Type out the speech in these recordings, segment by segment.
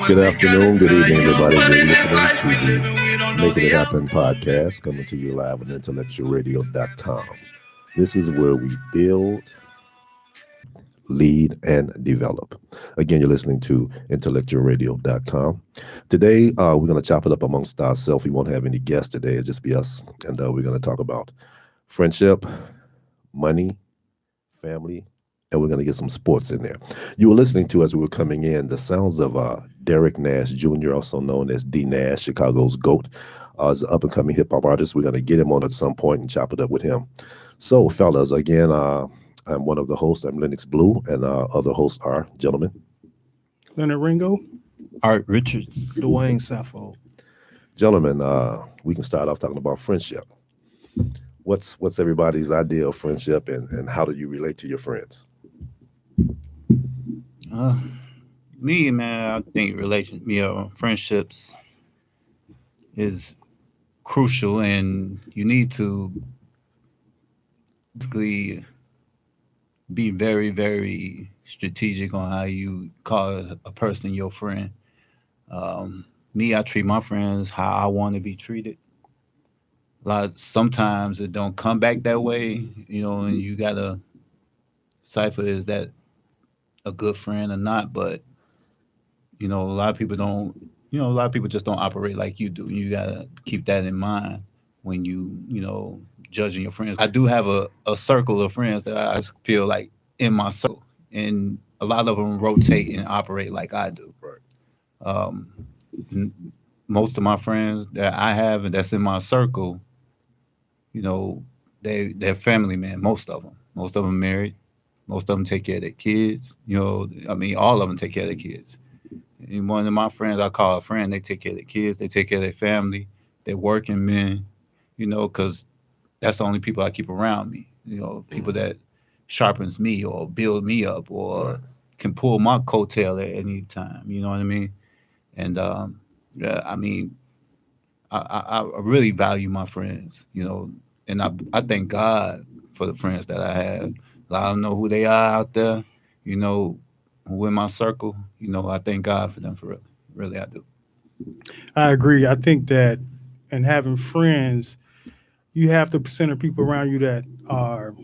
Good afternoon, good evening, everybody. You're listening to the Making It Happen podcast, coming to you live on IntellectualRadio.com. This is where we build, lead, and develop. Again, you're listening to IntellectualRadio.com. Today, we're going to chop it up amongst ourselves. We won't have any guests today. It'll just be us. And we're going to talk about friendship, money, family, and we're going to get some sports in there. You were listening to, as we were coming in, the sounds of Derek Nash Jr., also known as D Nash, Chicago's GOAT. Is an up-and-coming hip-hop artist. We're going to get him on at some point and chop it up with him. So, fellas, again, I'm one of the hosts. I'm Lennox Blue, and other hosts are gentlemen. Leonard Ringo. Art Richards. Dwayne Sappho. Gentlemen, we can start off talking about friendship. What's everybody's idea of friendship, and how do you relate to your friends? Me, man, I think friendships is crucial, and you need to basically be very, very strategic on how you call a person your friend. Me, I treat my friends how I want to be treated. Sometimes it don't come back that way, and you gotta cipher, is that a good friend or not? But a lot of people don't. A lot of people just don't operate like you do. You gotta keep that in mind when you judging your friends. I do have a circle of friends that I feel like in my circle, and a lot of them rotate and operate like I do. Right. N- Most of my friends that I have and that's in my circle, they're family men. Most of them married. Most of them take care of their kids. I mean, all of them take care of their kids. And one of my friends I call a friend, they take care of their kids, they take care of their family, they're working men, because that's the only people I keep around me. People that sharpens me or build me up or Right. can pull my coattail at any time. You know what I mean? And yeah, I mean, I really value my friends, and I thank God for the friends that I have. I don't know who they are out there, you know, who in my circle, I thank God for them for real. Really, I do. I agree. I think that in having friends, you have to center people around you that are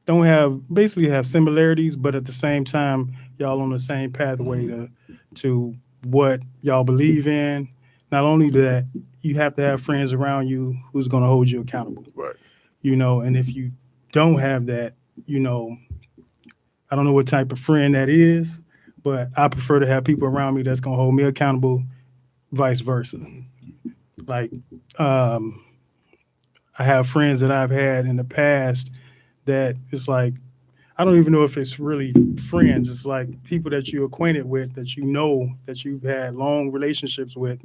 don't have basically have similarities, but at the same time, y'all on the same pathway to what y'all believe in. Not only that, you have to have friends around you who's going to hold you accountable. Right. And if you don't have that, I don't know what type of friend that is, but I prefer to have people around me that's going to hold me accountable, vice versa. Like, I have friends that I've had in the past that it's like, I don't even know if it's really friends. It's like people that you're acquainted with, that you've had long relationships with.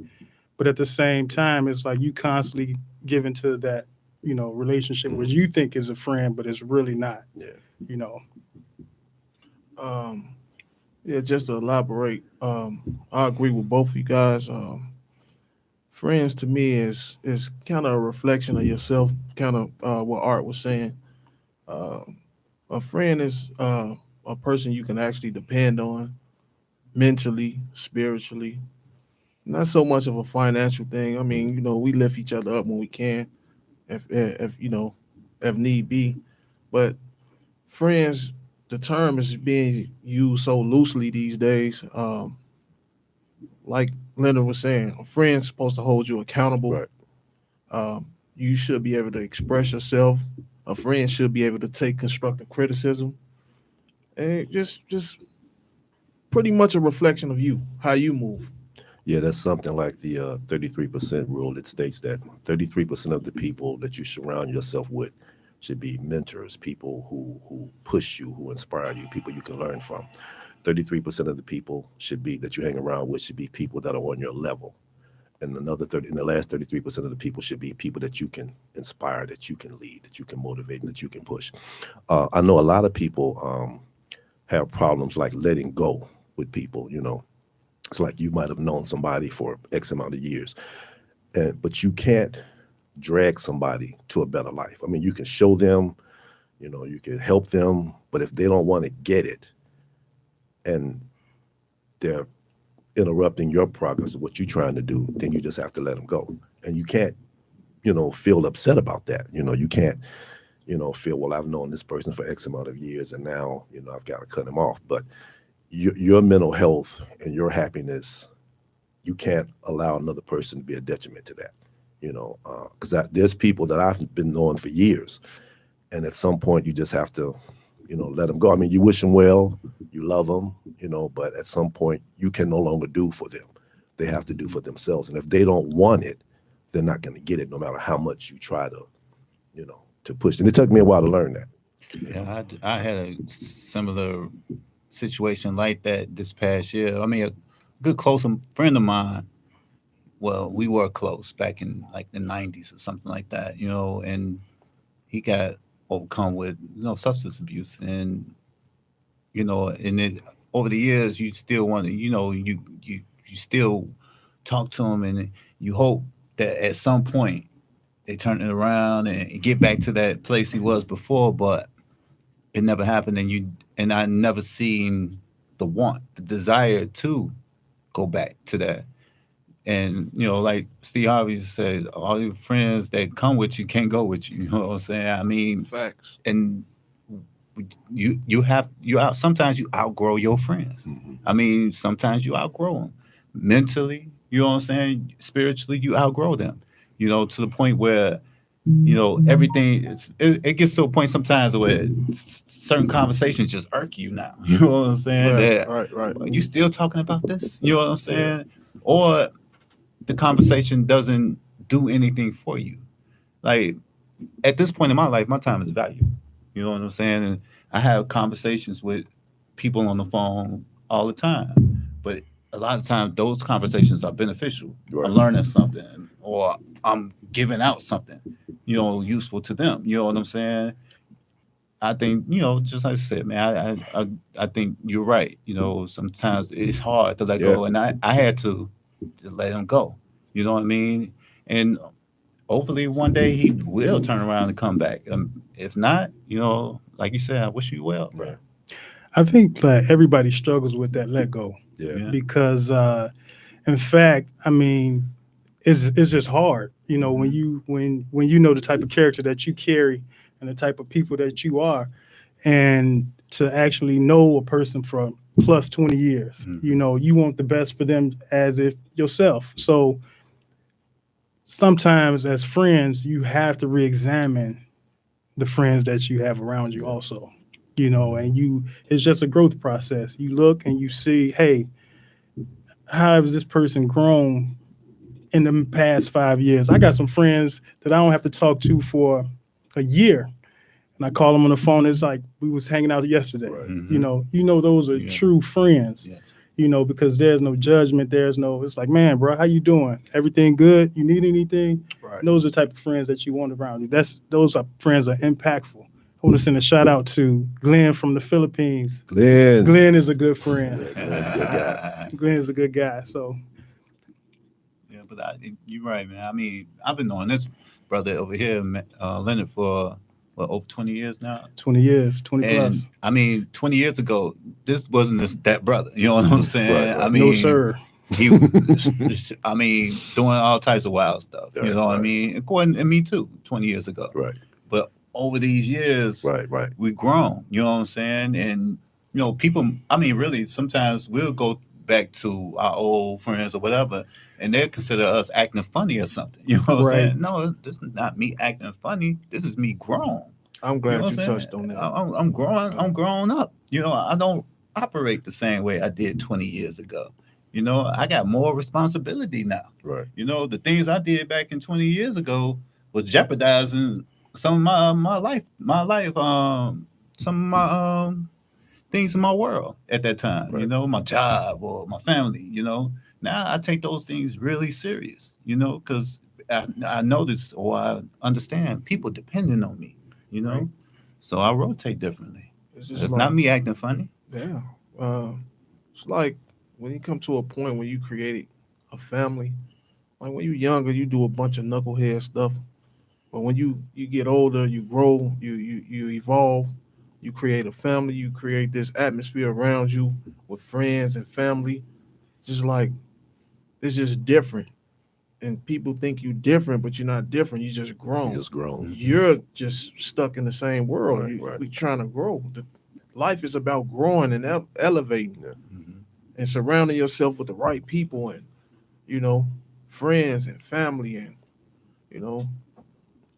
But at the same time, it's like you constantly give into that, relationship which you think is a friend, but it's really not, Yeah. you know. Yeah, just to elaborate, I agree with both of you guys. Friends to me is kind of a reflection of yourself, kind of what Art was saying. Uh, a friend is a person you can actually depend on mentally, spiritually. Not so much of a financial thing. I mean, we lift each other up when we can, if need be. But friends, the term is being used so loosely these days. Like Leonard was saying, a friend's supposed to hold you accountable. Right. You should be able to express yourself. A friend should be able to take constructive criticism, and just pretty much a reflection of you, how you move. Yeah, that's something like the 33% rule. It states that 33% of the people that you surround yourself with should be mentors, people who push you, who inspire you, people you can learn from. 33% of the people should be that you hang around with should be people that are on your level. And in the last 33% of the people should be people that you can inspire, that you can lead, that you can motivate, and that you can push. I know a lot of people have problems like letting go with people. It's like you might have known somebody for X amount of years, but you can't drag somebody to a better life. I mean, you can show them, you can help them, but if they don't want to get it and they're interrupting your progress of what you're trying to do, then you just have to let them go. And you can't, feel upset about that. You can't, feel, well, I've known this person for X amount of years and now, I've got to cut him off. But your mental health and your happiness, you can't allow another person to be a detriment to that, because there's people that I've been knowing for years. And at some point you just have to, let them go. I mean, you wish them well, you love them, but at some point you can no longer do for them. They have to do for themselves. And if they don't want it, they're not going to get it no matter how much you try to, to push. And it took me a while to learn that. Yeah, I had a similar situation like that this past year. I mean, a good close friend of mine, well, we were close back in like the 90s or something like that, and he got overcome with, substance abuse. And, and it, over the years, you still want to, you still talk to him and you hope that at some point they turn it around and get back to that place he was before, but it never happened. And I never seen the desire to go back to that. And, like Steve Harvey said, all your friends that come with you can't go with you. You know what I'm saying? I mean, Facts. and sometimes you outgrow your friends. Mm-hmm. I mean, sometimes you outgrow them mentally, you know what I'm saying? Spiritually, you outgrow them, to the point where, everything, it gets to a point sometimes where certain conversations just irk you now. You know what I'm saying? Right. Are you still talking about this? You know what I'm saying? Yeah. Or the conversation doesn't do anything for you. Like, at this point in my life, my time is valuable. You know what I'm saying? And I have conversations with people on the phone all the time. But a lot of times those conversations are beneficial. Right. I'm learning something or I'm giving out something, useful to them. You know what I'm saying? I think, just like I said, man, I think you're right. Sometimes it's hard to let go. And I had to let him go. You know what I mean? And hopefully one day he will turn around and come back. If not, like you said, I wish you well. Right. I think that everybody struggles with that let go Yeah. because, in fact, I mean, it's just hard, when you know the type of character that you carry and the type of people that you are, and to actually know a person for plus 20 years, you want the best for them as if yourself. So sometimes as friends, you have to reexamine the friends that you have around you also, and it's just a growth process. You look and you see, hey, how has this person grown in the past 5 years? I got some friends that I don't have to talk to for a year. And I call them on the phone. It's like we was hanging out yesterday. Right. Mm-hmm. Those are true friends, Yes. Because there's no judgment. It's like, man, bro, how you doing? Everything good? You need anything? Right. And those are the type of friends that you want around you. Those are friends that are impactful. I want to send a shout out to Glenn from the Philippines. Glenn is a good friend. Yeah, Glenn's a good guy. Glenn is a good guy. So yeah, but you're right, man. I mean, I've been knowing this brother over here, Leonard, for over 20 years now. 20 years, 20 And plus. I mean, 20 years ago, this wasn't that brother. You know what I'm saying? Right. I mean, No, sir. He, I mean, doing all types of wild stuff. You know what I mean? According to me too, 20 years ago. Right. But over these years, Right. we've grown. You know what I'm saying? And people. I mean, really, sometimes we'll go back to our old friends or whatever, and they consider us acting funny or something. You know what I'm saying? No, this is not me acting funny. This is me grown. I'm glad You you touched on that. I'm growing. I'm growing up. I don't operate the same way I did 20 years ago. I got more responsibility now. Right. The things I did back in 20 years ago was jeopardizing some of my life, some of my things in my world at that time. Right. My job or my family. Now I take those things really serious. Because I notice or I understand people depending on me. Right. So I rotate differently. It's not me acting funny. Yeah. It's like when you come to a point when you created a family, like when you're younger, you do a bunch of knucklehead stuff. But when you get older, you grow, you evolve, you create a family, you create this atmosphere around you with friends and family. just like it's just different. And people think you different, but you're not different. You just You grown. just grown. You're just stuck in the same world. Right, right. We trying to grow. Life is about growing and elevating Yeah. Mhm. and surrounding yourself with the right people and you know friends and family and you know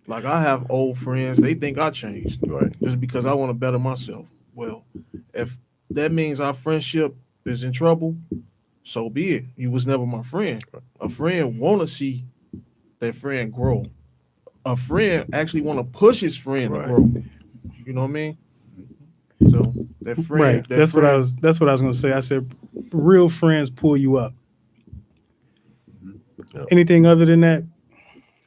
like I have old friends. They think I changed Right. just because I want to better myself. Well, if that means our friendship is in trouble, so be it. You was never my friend. A friend want to see their friend grow. A friend actually want to push his friend to Right. grow. You know what I mean? So that Right. friend, that That's what I friend, was. That's what I was going to say. I said, real friends pull you up. Yeah. Anything other than that,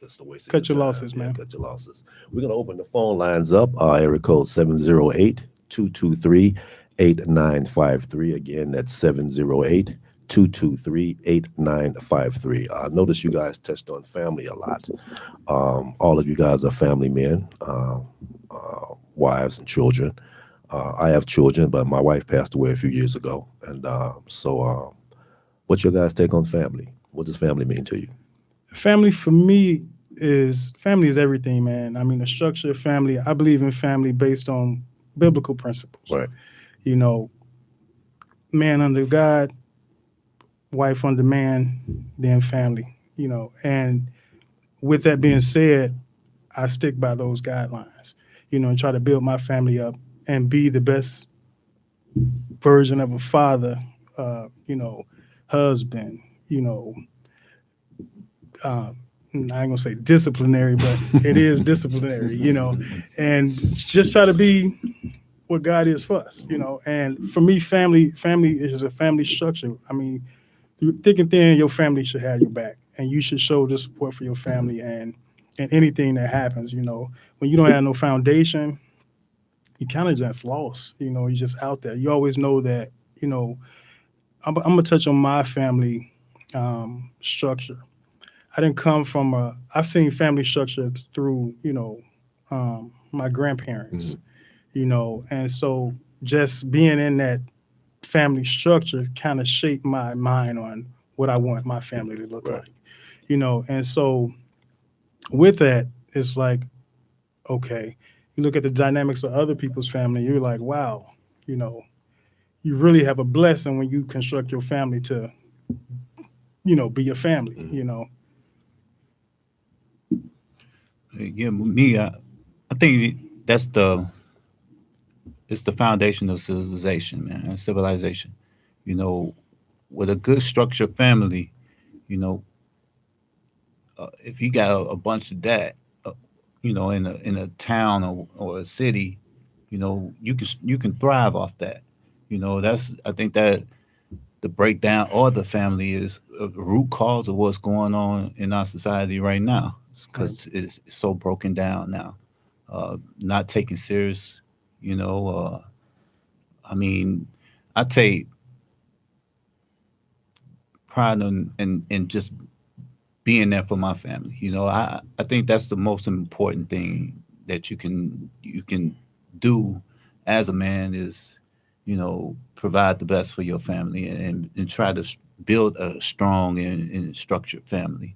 Just a waste of cut your time. losses, Yeah, man. cut your losses. We're going to open the phone lines up. Area code 708-223-8953. Again, that's 708-223-8953. Notice you guys touched on family a lot. All of you guys are family men, wives and children. I have children, but my wife passed away a few years ago. And what's your guys' take on family? What does family mean to you? Family for me is everything, man. I mean, the structure of family. I believe in family based on biblical principles. Right. You know, man under God, wife under man, then family. You know, and with that being said, I stick by those guidelines. You know, and try to build my family up and be the best version of a father. You know, husband. You know, um, I ain't gonna say disciplinary, but it is disciplinary, you know, and just try to be what God is for us, you know. And for me, family is a family structure. I mean, through thick and thin, your family should have your back, and you should show the support for your family and anything that happens, you know. When you don't have no foundation, you kind of just lost, you know. You're just out there. You always know that, you know. I'm gonna touch on my family structure. I didn't come from I've seen family structure through, you know, my grandparents, you know, and so just being in that family structure kind of shaped my mind on what I want my family to look Right. like, you know, and so with that, it's like, okay, you look at the dynamics of other people's family, you're like, wow, you know, you really have a blessing when you construct your family to, you know, be your family, you know. Yeah, me, I think it's the foundation of civilization, man. Civilization, you know, with a good structured family, you know, if you got a bunch of that, uh, you know, in a town or a city, you know, you can thrive off that. You know, that's I think that the breakdown or the family is a root cause of what's going on in our society right now Right. because it's so broken down now. Not taken serious, you know. I mean, I take pride in just being there for my family. You know, I think that's the most important thing that you can do as a man is, you know, provide the best for your family and try to build a strong and structured family.